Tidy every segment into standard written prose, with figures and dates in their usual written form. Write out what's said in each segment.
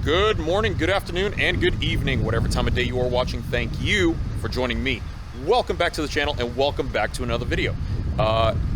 Good morning, good afternoon, and good evening, whatever time of day you are watching. Thank you for joining me. Welcome back to the channel, and welcome back to another video.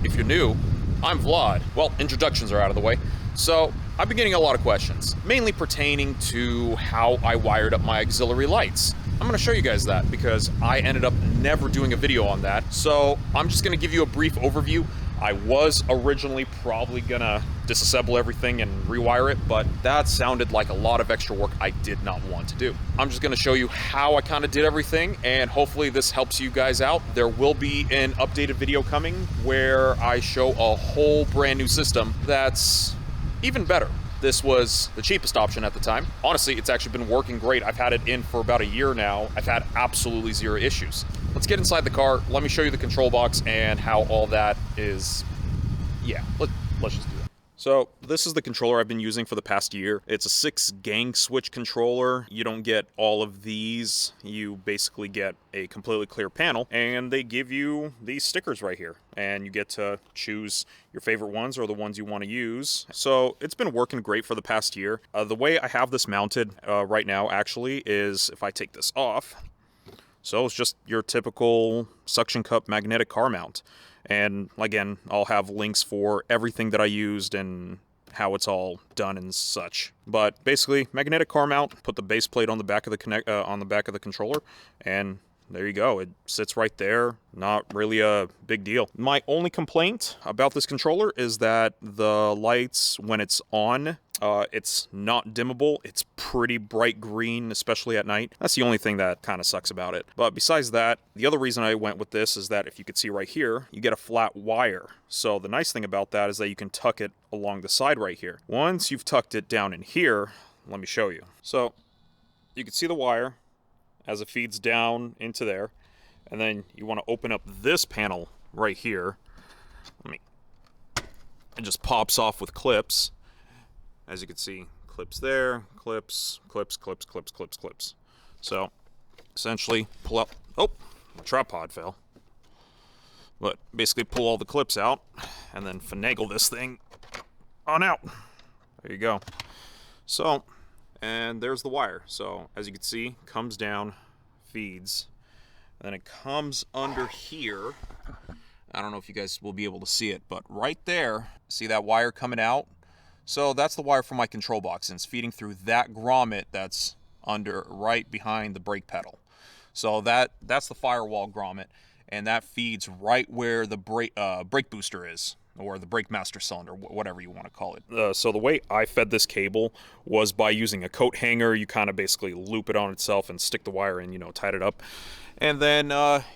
If you're new, I'm Vlad. Well, introductions are out of the way. So, I've been getting a lot of questions, mainly pertaining to how I wired up my auxiliary lights. I'm going to show you guys that because I ended up never doing a video on that. So, I'm just going to give you a brief overview. I was originally probably gonna disassemble everything and rewire it, but that sounded like a lot of extra work I did not want to do. I'm just gonna show you how I kind of did everything, and hopefully this helps you guys out. There will be an updated video coming where I show a whole brand new system that's even better. This was the cheapest option at the time. Honestly, it's actually been working great. I've had it in for about a year now. I've had absolutely zero issues. Let's get inside the car. Let me show you the control box and how all that is. Yeah, let's just do that. So this is the controller I've been using for the past year. It's a 6-gang switch controller. You don't get all of these. You basically get a completely clear panel, and they give you these stickers right here, and you get to choose your favorite ones or the ones you want to use. So it's been working great for the past year. The way I have this mounted right now actually is if I take this off. So it's just your typical suction cup magnetic car mount. And again, I'll have links for everything that I used and how it's all done and such. But basically, magnetic car mount, put the base plate on the back of the controller, and there you go. It sits right there. Not really a big deal. My only complaint about this controller is that the lights, when it's on, it's not dimmable. It's pretty bright green, especially at night. That's the only thing that kind of sucks about it. But besides that, the other reason I went with this is that if you could see right here, you get a flat wire. So the nice thing about that is that you can tuck it along the side right here. Once you've tucked it down in here, let me show you. So you can see the wire as it feeds down into there. And then you want to open up this panel right here. It just pops off with clips. As you can see, clips there, clips, clips, clips, clips, clips, clips. So, essentially, pull out, oh, the tripod fell. But basically pull all the clips out, and then finagle this thing on out. There you go. So, and there's the wire. So, as you can see, comes down, feeds, and then it comes under here. I don't know if you guys will be able to see it, but right there, see that wire coming out? So that's the wire from my control box, and it's feeding through that grommet that's under right behind the brake pedal. So that's the firewall grommet, and that feeds right where the brake booster is, or the brake master cylinder, whatever you want to call it. So the way I fed this cable was by using a coat hanger. You kind of basically loop it on itself and stick the wire in, tight it up. And then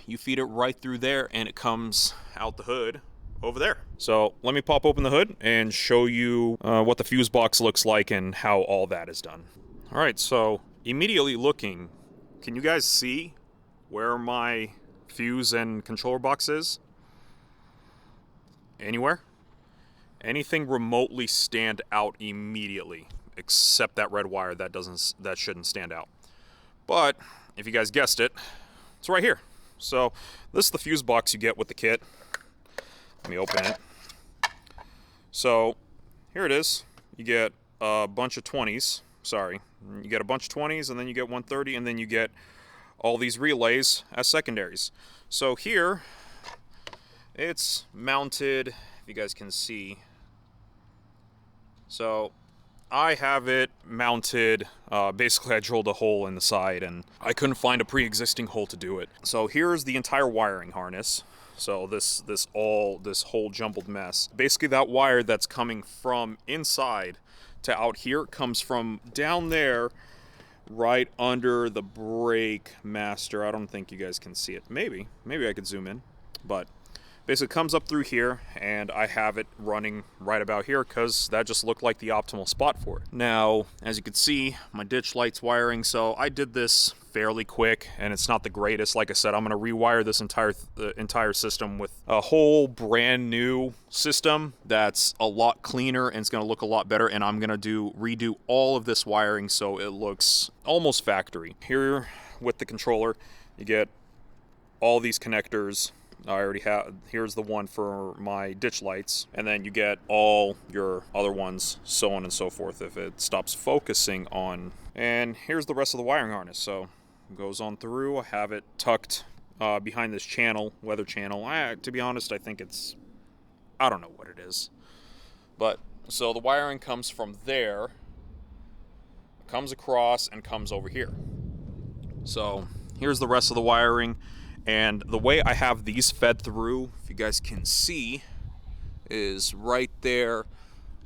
you feed it right through there, and it comes out the hood over there. So let me pop open the hood and show you what the fuse box looks like and how all that is done. All right, so immediately looking, can you guys see where my fuse and controller box is? Anywhere? Anything remotely stand out immediately, except that red wire that shouldn't stand out. But if you guys guessed it, it's right here. So this is the fuse box you get with the kit. Let me open it. So here it is. You get a bunch of 20s. Sorry. You get a bunch of 20s, and then you get 130, and then you get all these relays as secondaries. So here, it's mounted, if you guys can see. So I have it mounted, basically I drilled a hole in the side, and I couldn't find a pre-existing hole to do it. So here's the entire wiring harness. So this whole jumbled mess. Basically that wire that's coming from inside to out here comes from down there right under the brake master. I don't think you guys can see it. Maybe I could zoom in, but basically it comes up through here, and I have it running right about here because that just looked like the optimal spot for it. Now, as you can see, my ditch light's wiring, so I did this fairly quick, and it's not the greatest. Like I said, I'm going to rewire this entire system with a whole brand new system that's a lot cleaner, and it's going to look a lot better, and I'm going to redo all of this wiring so it looks almost factory. Here with the controller, you get all these connectors I already have, here's the one for my ditch lights, and then you get all your other ones, so on and so forth, if it stops focusing on. And here's the rest of the wiring harness. So it goes on through. I have it tucked behind this channel, weather channel. To be honest, I think it's, I don't know what it is. But, so the wiring comes from there, comes across, and comes over here. So here's the rest of the wiring. And the way I have these fed through, if you guys can see, is right there.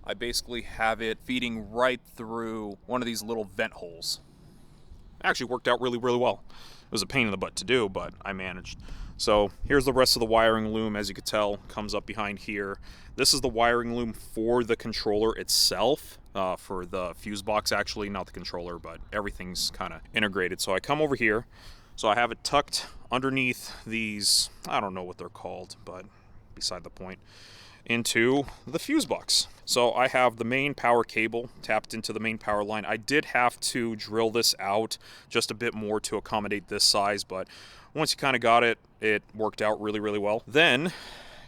I basically have it feeding right through one of these little vent holes. It actually worked out really, really well. It was a pain in the butt to do, but I managed. So here's the rest of the wiring loom. As you can tell, comes up behind here. This is the wiring loom for the controller itself, for the fuse box actually, not the controller, but everything's kind of integrated. So I come over here. So I have it tucked underneath these, I don't know what they're called, but beside the point, into the fuse box. So I have the main power cable tapped into the main power line. I did have to drill this out just a bit more to accommodate this size, but once you kind of got it, it worked out really, really well. Then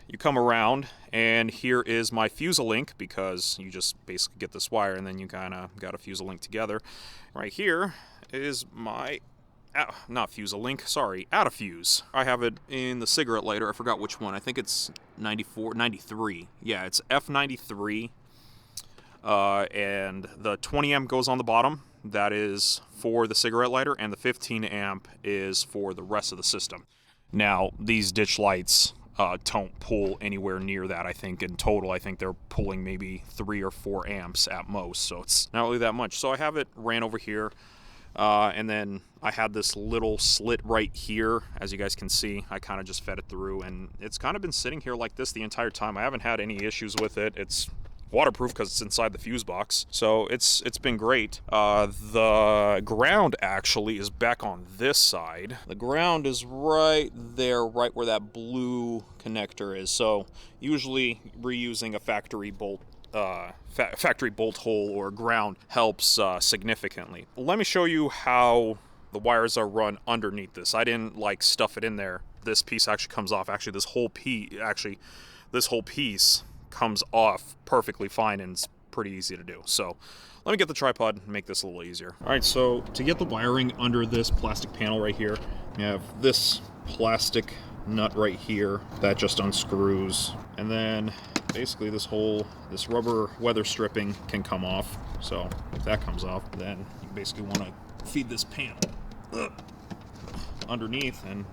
you come around, and here is my fuse link, because you just basically get this wire and then you kind of got to fuse a link together. Right here is my not fuse a link, sorry, out of fuse. I have it in the cigarette lighter. I forgot which one. I think it's 93. Yeah, it's F93. And the 20 amp goes on the bottom. That is for the cigarette lighter, and the 15 amp is for the rest of the system. Now, these ditch lights don't pull anywhere near that. I think in total, I think they're pulling maybe 3 or 4 amps at most, so it's not really that much. So I have it ran over here. And then I had this little slit right here. As you guys can see, I kind of just fed it through, and it's kind of been sitting here like this the entire time. I haven't had any issues with it. It's waterproof because it's inside the fuse box, so it's been great. The ground actually is back on this side. The ground is right there, right where that blue connector is. So usually reusing a factory bolt hole or ground helps significantly. Let me show you how the wires are run underneath this. I didn't like stuff it in there. This piece actually comes off. Actually, this whole piece comes off perfectly fine, and it's pretty easy to do. So let me get the tripod and make this a little easier. All right, so to get the wiring under this plastic panel right here, you have this plastic nut right here that just unscrews, and then basically this rubber weather stripping can come off. So if that comes off, then you basically want to feed this panel underneath, and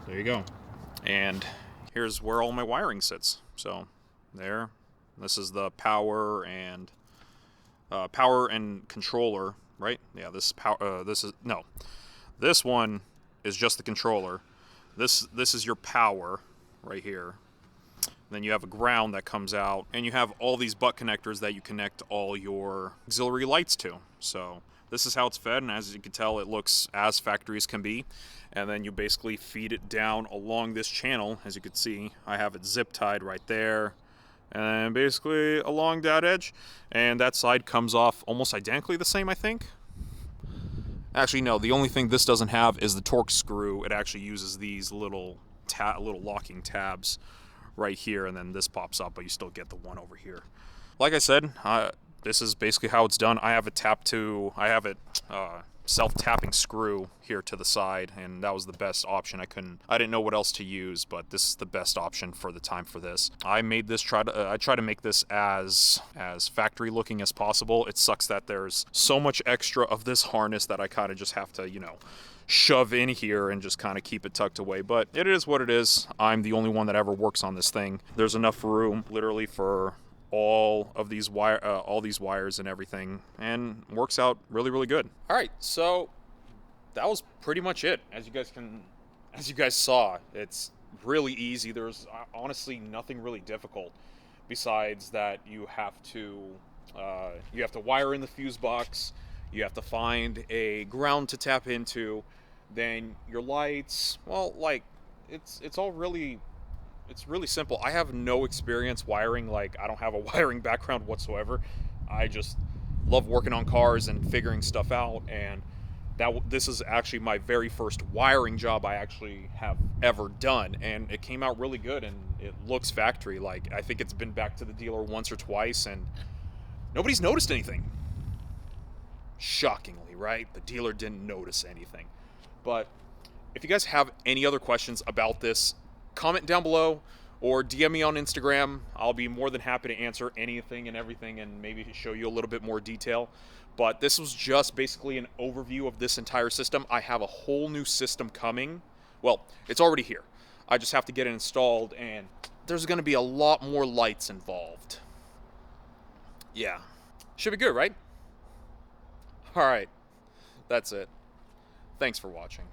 there you go. And here's where all my wiring sits. So there, this is the power and controller, right? Yeah, this one is just the controller. This is your power right here. Then you have a ground that comes out, and you have all these butt connectors that you connect all your auxiliary lights to. So this is how it's fed, and as you can tell, it looks as factory as can be. And then you basically feed it down along this channel. As you can see, I have it zip tied right there, and basically along that edge. And that side comes off almost identically the same, I think. Actually, no, the only thing this doesn't have is the torque screw. It actually uses these little locking tabs right here, and then this pops up, but you still get the one over here. Like I said, this is basically how it's done. I have it self-tapping screw here to the side, and that was the best option. I didn't know what else to use, but this is the best option for the time for this. I try to make this as factory looking as possible. It sucks that there's so much extra of this harness that I kind of just have to, shove in here and just kind of keep it tucked away, but it is what it is. I'm the only one that ever works on this thing. There's enough room literally for all these wires and everything, and works out really, really good. All right, so that was pretty much it. As you guys saw, it's really easy. There's honestly nothing really difficult besides that you have to wire in the fuse box. You have to find a ground to tap into. Then your lights, well, like it's really simple. I have no experience wiring. Like, I don't have a wiring background whatsoever. I just love working on cars and figuring stuff out, and This is actually my very first wiring job I actually have ever done, and it came out really good, and it looks factory. Like, I think it's been back to the dealer once or twice, and nobody's noticed anything. Shockingly, right? The dealer didn't notice anything. But if you guys have any other questions about this, comment down below or DM me on Instagram. I'll be more than happy to answer anything and everything and maybe show you a little bit more detail. But this was just basically an overview of this entire system. I have a whole new system coming. Well, it's already here. I just have to get it installed, and there's going to be a lot more lights involved. Yeah. Should be good, right? All right. That's it. Thanks for watching.